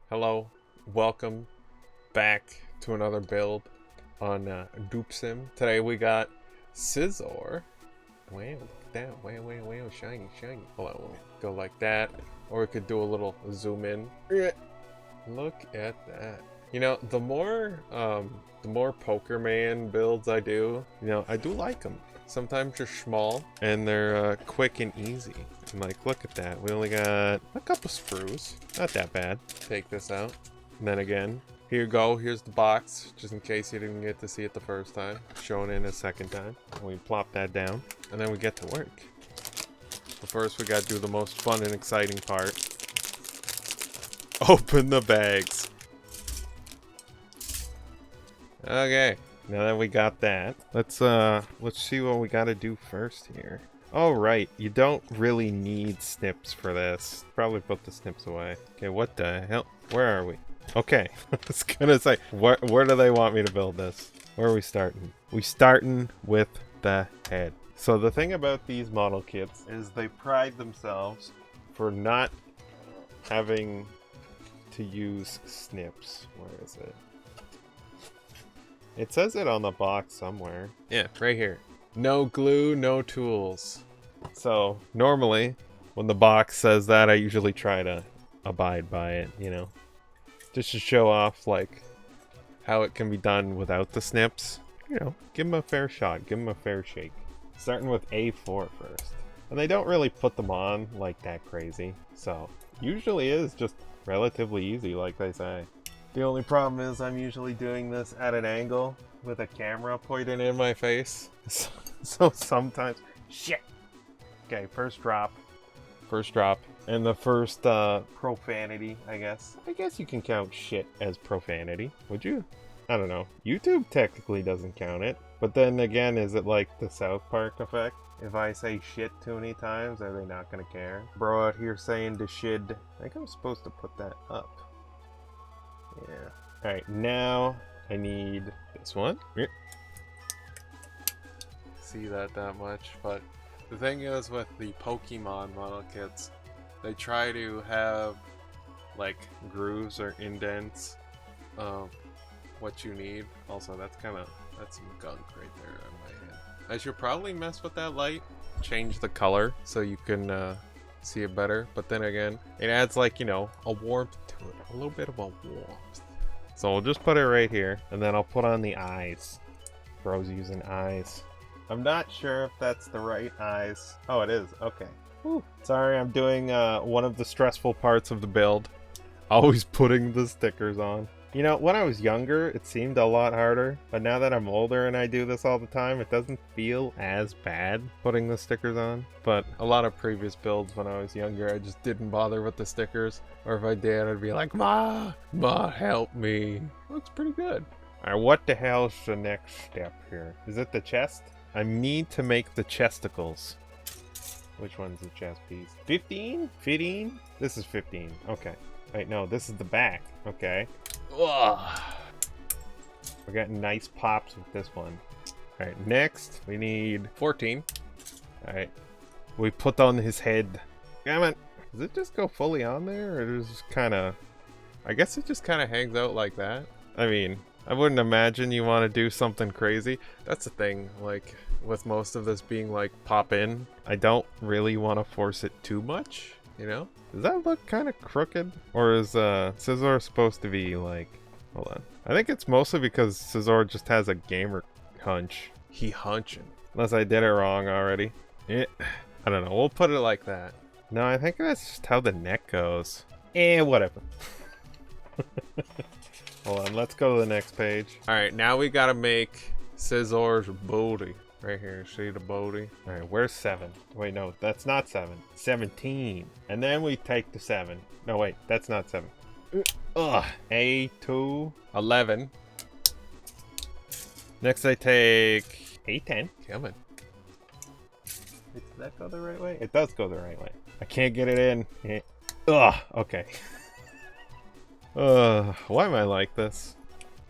Hello, welcome back to another build on Doopsym. Today we got Scizor. Wow, look at that. Wow, shiny. Hold on, let me go like that. Or we could do a little zoom in. Look at that. You know, the more Pokerman builds I do, I do like them. Sometimes they're small and they're quick and easy. And like, look at that. We only got a couple sprues. Not that bad. Take this out. And then again, here you go. Here's the box, just in case you didn't get to see it the first time. Showing it a second time. And we plop that down. And then we get to work. But first, we got to do the most fun and exciting part. Open the bags. Okay. Now that we got that, let's see what we got to do first here. Oh, right. You don't really need snips for this. Probably put the snips away. Okay, what the hell? Where are we? Okay. I was gonna say, where do they want me to build this? Where are we starting? We starting with the head. So the thing about these model kits is they pride themselves for not having to use snips. Where is it? It says it on the box somewhere. Yeah, right here. No glue, no tools. So normally when the box says that, I usually try to abide by it, just to show off like how it can be done without the snips. Give them a fair shot, give them a fair shake. Starting with A4 first. And they don't really put them on like that crazy. So usually is just relatively easy, like they say. The only problem is I'm usually doing this at an angle with a camera pointing in my face. So sometimes... Shit! Okay, first drop. And the first profanity, I guess. I guess you can count shit as profanity. Would you? I don't know. YouTube technically doesn't count it. But then again, is it like the South Park effect? If I say shit too many times, are they not gonna care? Bro out here saying the shid. I think I'm supposed to put that up. Yeah. Alright, now I need this one. Yep. See that much, but the thing is with the Pokemon model kits, they try to have like grooves or indents of what you need. Also, that's some gunk right there on my head. I should probably mess with that light, change the color so you can see it better, but then again, it adds like, a warmth to it, a little bit of a warmth. So we'll just put it right here, and then I'll put on the eyes. Bro's using eyes. I'm not sure if that's the right eyes. Oh, it is. Okay. Whew. Sorry, I'm doing one of the stressful parts of the build. Always putting the stickers on. When I was younger, it seemed a lot harder, but now that I'm older and I do this all the time, it doesn't feel as bad putting the stickers on. But a lot of previous builds when I was younger, I just didn't bother with the stickers. Or if I did, I'd be like, Ma, help me. Looks pretty good. Alright, what the hell's the next step here? Is it the chest? I need to make the chesticles. Which one's the chest piece? 15? 15? This is 15. Okay. Wait, no, this is the back. Okay. Ugh. We're getting nice pops with this one. Alright, next we need 14. Alright. We put on his head. Damn it. Does it just go fully on there? Or does it just kinda... I guess it just kinda hangs out like that. I mean, I wouldn't imagine you want to do something crazy. That's the thing, like, with most of this being like pop in, I don't really want to force it too much, Does that look kind of crooked? Or is Scizor supposed to be like... Hold on. I think it's mostly because Scizor just has a gamer hunch. He hunching. Unless I did it wrong already. I don't know. We'll put it like that. No, I think that's just how the neck goes. Whatever. Hold on. Let's go to the next page. Alright, now we gotta make Scizor's booty. Right here, see the booty? Alright, where's 7? Wait, no, that's not 7. 17. And then we take the 7. No, wait, that's not 7. Ugh. A2. 11. Next I take A10. Come on. Does that go the right way? It does go the right way. I can't get it in. Ugh, okay. Why am I like this?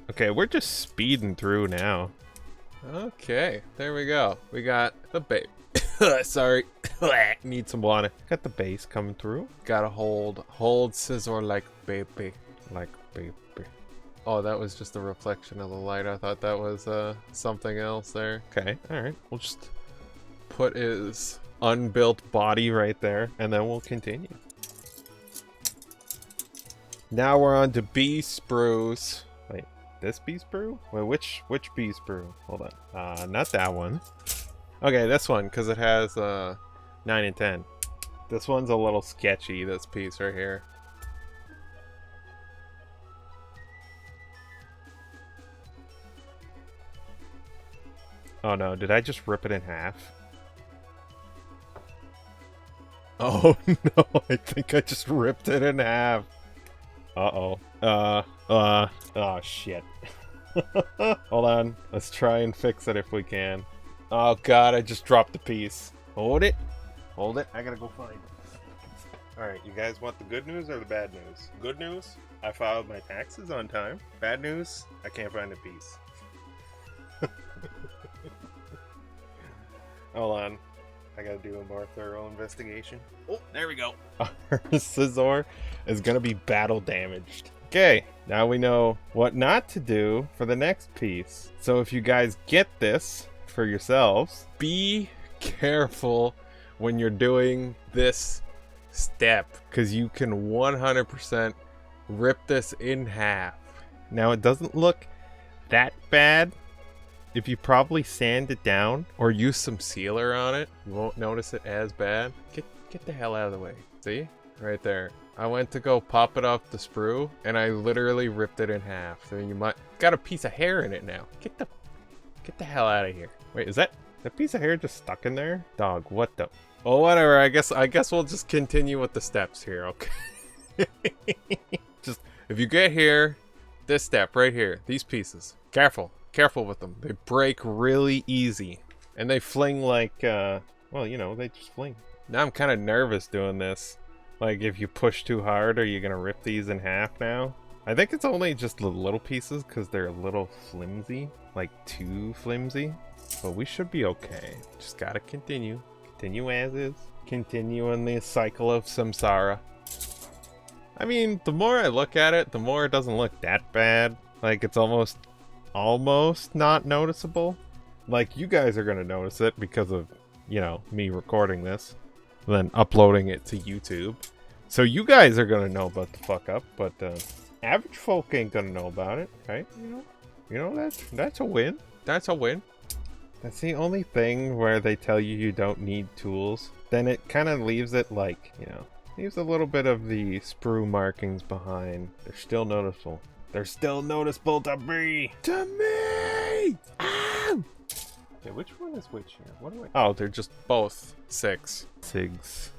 Okay, we're just speeding through now. Okay, there we go. We got the base. Sorry. Need some water. Got the base coming through. Gotta hold Scizor like baby. like baby. Oh, that was just a reflection of the light. I thought that was something else there. Okay, alright. We'll just put his unbuilt body right there, and then we'll continue. Now we're on to bee sprues. Wait, this bee sprue? Wait, which bee sprue? Hold on. Not that one. Okay, this one, because it has 9 and 10. This one's a little sketchy, this piece right here. Oh no, did I just rip it in half? Oh no, I think I just ripped it in half. Uh-oh. Oh shit. Hold on, let's try and fix it if we can. Oh god, I just dropped the piece. Hold it. Hold it, I gotta go find it. Alright, you guys want the good news or the bad news? Good news, I filed my taxes on time. Bad news, I can't find a piece. Hold on. I gotta do a more thorough investigation. Oh, there we go. Our Scizor is gonna be battle damaged. Okay, now we know what not to do for the next piece. So if you guys get this for yourselves, be careful when you're doing this step, because you can 100% rip this in half. Now it doesn't look that bad. If you probably sand it down or use some sealer on it, you won't notice it as bad. Get the hell out of the way. See? Right there. I went to go pop it off the sprue and I literally ripped it in half. So you might got a piece of hair in it now. Get the hell out of here. Wait, is that piece of hair just stuck in there? Dog, what the? Oh, whatever. I guess we'll just continue with the steps here, okay? Just if you get here, this step right here, these pieces. Careful with them. They break really easy. And they fling like, well, you know, they just fling. Now I'm kind of nervous doing this. Like, if you push too hard, are you going to rip these in half now? I think it's only just the little pieces because they're a little flimsy. Like, too flimsy. But we should be okay. Just gotta continue. Continue as is. Continue in the cycle of samsara. I mean, the more I look at it, the more it doesn't look that bad. Like, it's almost not noticeable. Like, you guys are gonna notice it because of, you know, me recording this, then uploading it to YouTube. So you guys are gonna know about the fuck up, but average folk ain't gonna know about it, right? You know that's a win. That's a win. That's the only thing where they tell you you don't need tools. Then it kind of leaves it like, you know, leaves a little bit of the sprue markings behind. They're still noticeable. They're still noticeable to me! To me! Ow! Okay, which one is which here? What do I... Oh, they're just both 6. Sigs.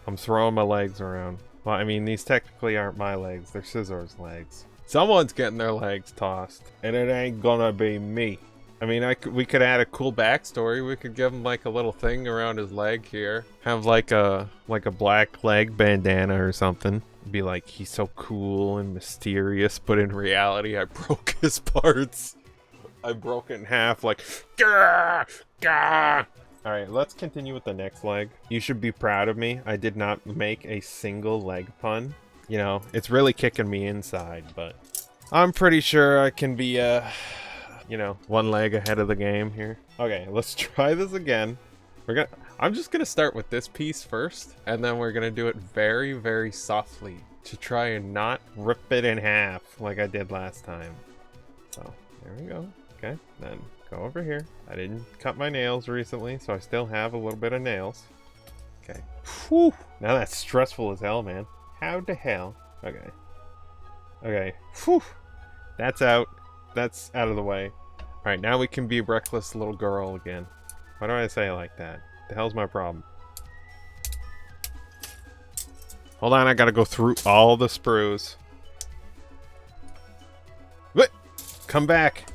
I'm throwing my legs around. Well, I mean, these technically aren't my legs. They're Scizor's legs. Someone's getting their legs tossed. And it ain't gonna be me. I mean, we could add a cool backstory. We could give him like a little thing around his leg here. Have like a black leg bandana or something. Be like, he's so cool and mysterious, but in reality, I broke his parts. I broke it in half, like, gah, gah. All right, let's continue with the next leg. You should be proud of me. I did not make a single leg pun. You know, it's really kicking me inside, but I'm pretty sure I can be, you know, one leg ahead of the game here. Okay, let's try this again. I'm just gonna start with this piece first, and then we're gonna do it very, very softly to try and not rip it in half like I did last time. So, there we go. Okay, then go over here. I didn't cut my nails recently, so I still have a little bit of nails. Okay. Whew! Now that's stressful as hell, man. How the hell? Okay. Okay. Whew! That's out. That's out of the way. Alright, now we can be reckless little girl again. Why do I say it like that? The hell's my problem? Hold on, I gotta go through all the sprues. What? Come back!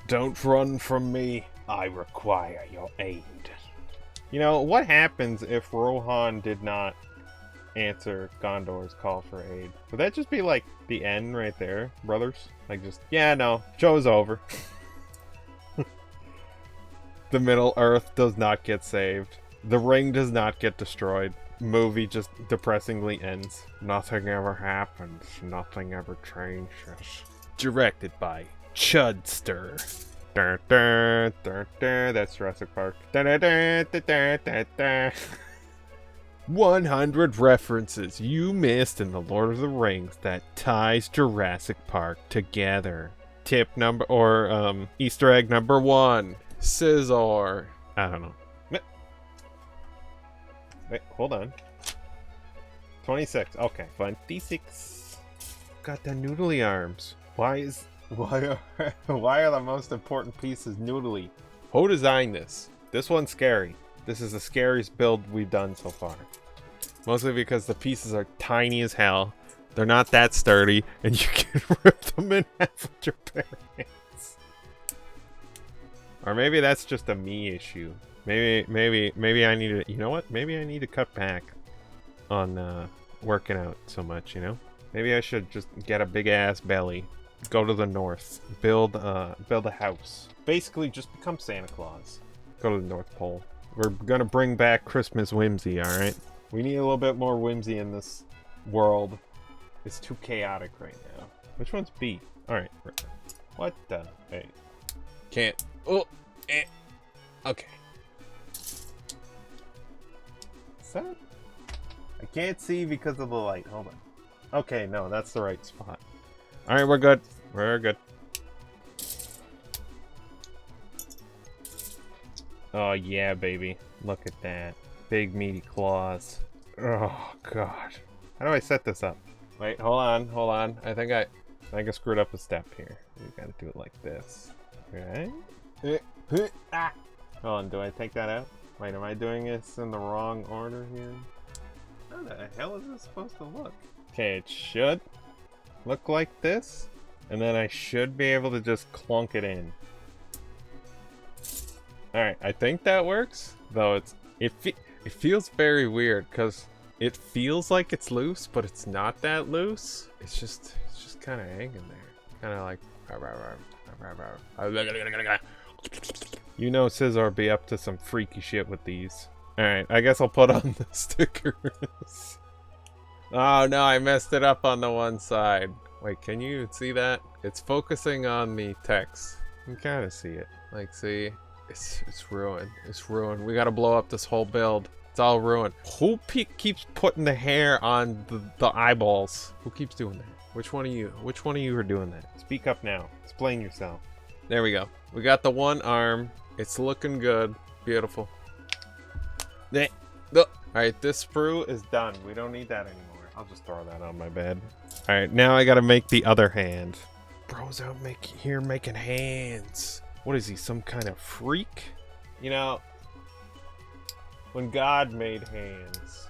Don't run from me. I require your aid. You know, what happens if Rohan did not answer Gondor's call for aid? Would that just be like the end right there, brothers? Like just, yeah, no, show's over. The Middle Earth does not get saved. The ring does not get destroyed. movie just depressingly ends. Nothing ever happens. Nothing ever changes. Directed by Chudster. That's Jurassic Park. 100 references you missed in The Lord of the Rings that ties Jurassic Park together. Tip number, or Easter egg number 1. Scizor. I don't know. Wait, hold on. 26. Okay, 26. Got the noodly arms. Why are the most important pieces noodly? Who designed this? This one's scary. This is the scariest build we've done so far. Mostly because the pieces are tiny as hell. They're not that sturdy, and you can rip them in half with your bare hands. Or maybe that's just a me issue. Maybe I need to, you know what? Maybe I need to cut back on working out so much, you know? Maybe I should just get a big ass belly, go to the north, build a house. Basically just become Santa Claus. Go to the North Pole. We're gonna bring back Christmas whimsy, alright? We need a little bit more whimsy in this world. It's too chaotic right now. Which one's B? Alright. What the? Hey. Can't. Oh! Eh. Okay. Is that? I can't see because of the light. Hold on. Okay, no, that's the right spot. Alright, we're good. We're good. Oh, yeah, baby. Look at that. Big, meaty claws. Oh, God. How do I set this up? Wait, hold on. I think I screwed up a step here. We gotta do it like this. Okay. Ah. Hold on, do I take that out? Wait, am I doing this in the wrong order here? How the hell is this supposed to look? Okay, it should look like this. And then I should be able to just clunk it in. Alright, I think that works. Though it feels very weird because it feels like it's loose, but it's not that loose. It's just kind of hanging there. Kind of like... You know Scizor be up to some freaky shit with these. Alright, I guess I'll put on the stickers. Oh no, I messed it up on the one side. Wait, can you see that? It's focusing on the text. You can kind of see it. Like, see? It's ruined. It's ruined. We gotta blow up this whole build. It's all ruined. Who keeps putting the hair on the eyeballs? Who keeps doing that? Which one of you? Which one of you are doing that? Speak up now. Explain yourself. There we go. We got the one arm. It's looking good. Beautiful. Alright, this sprue is done. We don't need that anymore. I'll just throw that on my bed. Alright, now I gotta make the other hand. Bro's out here making hands. What is he, some kind of freak? You know, when God made hands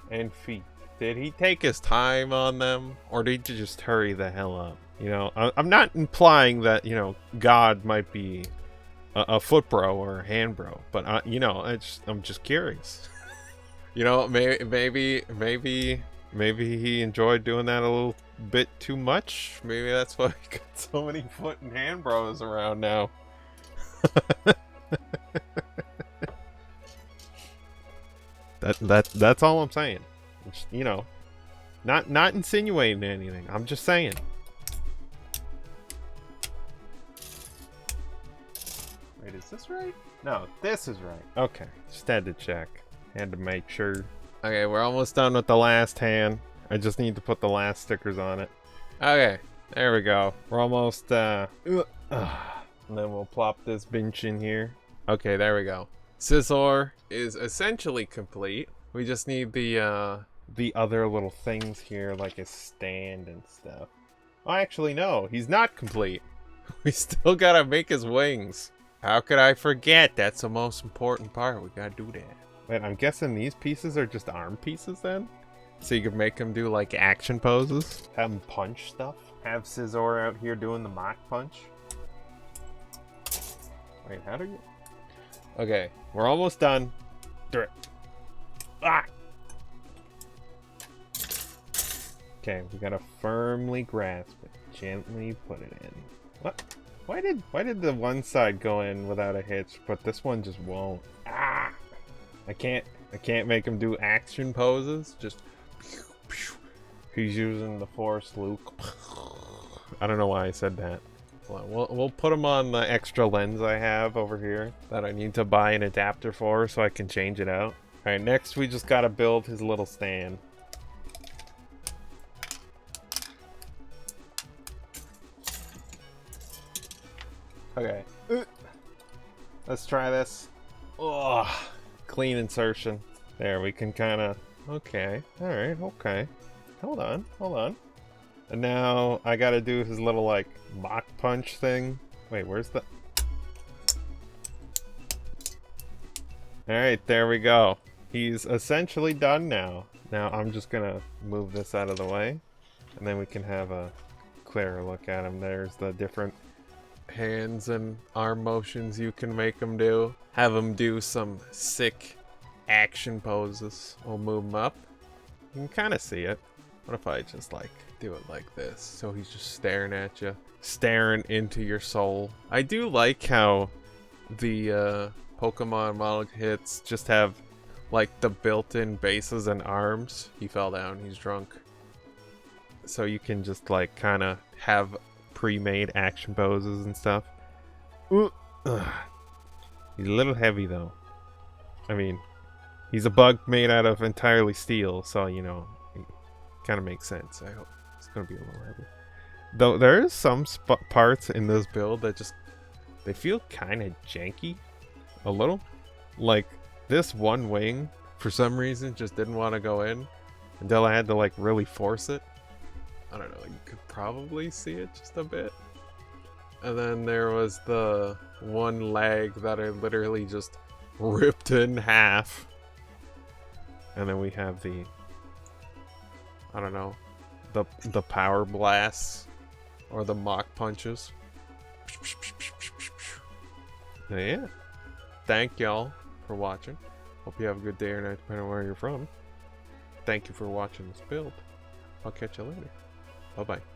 and feet, did he take his time on them? Or did he just hurry the hell up? You know, I'm not implying that, you know, God might be a foot bro or a hand bro. But, you know, I'm just curious. You know, maybe he enjoyed doing that a little bit too much. Maybe that's why he got so many foot and hand bros around now. That's all I'm saying. You know, not insinuating anything. I'm just saying. Wait, is this right? No, this is right. Okay, just had to check. Had to make sure. Okay, we're almost done with the last hand. I just need to put the last stickers on it. Okay, there we go. We're almost, and then we'll plop this bench in here. Okay, there we go. Scizor is essentially complete. We just need the other little things here, like a stand and stuff. Oh, actually, no, he's not complete. We still gotta make his wings. How could I forget? That's the most important part. We gotta do that. Wait, I'm guessing these pieces are just arm pieces then? So you could make him do like action poses? Have him punch stuff? Have Scizor out here doing the Mach punch? Wait, how do you... Okay, we're almost done. Ah! Okay, we gotta firmly grasp it. Gently put it in. What? Why did the one side go in without a hitch, but this one just won't? Ah! I can't I can't make him do action poses. Just he's using the Force Luke. I don't know why I said that. We'll put him on the extra lens I have over here that I need to buy an adapter for so I can change it out. Alright, next we just gotta build his little stand. Okay. Let's try this. Oh, clean insertion. There, we can kind of... Okay. Alright, okay. Hold on, hold on. And now I gotta do his little, like, Mach Punch thing. Wait, where's the... Alright, there we go. He's essentially done now. Now I'm just gonna move this out of the way. And then we can have a clearer look at him. There's the different hands and arm motions you can make him do. Have him do some sick action poses. We'll move him up. You can kind of see it. What if I just like do it like this? So he's just staring at you, staring into your soul. I do like how the Pokemon model kits just have like the built-in bases and arms. He fell down, he's drunk. So you can just like kind of have pre-made action poses and stuff. Ooh. Ugh. He's a little heavy though. I mean, he's a bug made out of entirely steel, so you know, it kind of makes sense. I hope it's gonna be a little heavy. Though there is some parts in this build that just they feel kind of janky, a little. Like this one wing, for some reason, just didn't want to go in until I had to like really force it. I don't know, you could probably see it just a bit. And then there was the one leg that I literally just ripped in half. And then we have the, I don't know, the power blasts or the Mach Punches. So yeah, thank y'all for watching. Hope you have a good day or night depending on where you're from. Thank you for watching this build. I'll catch you later. Bye-bye.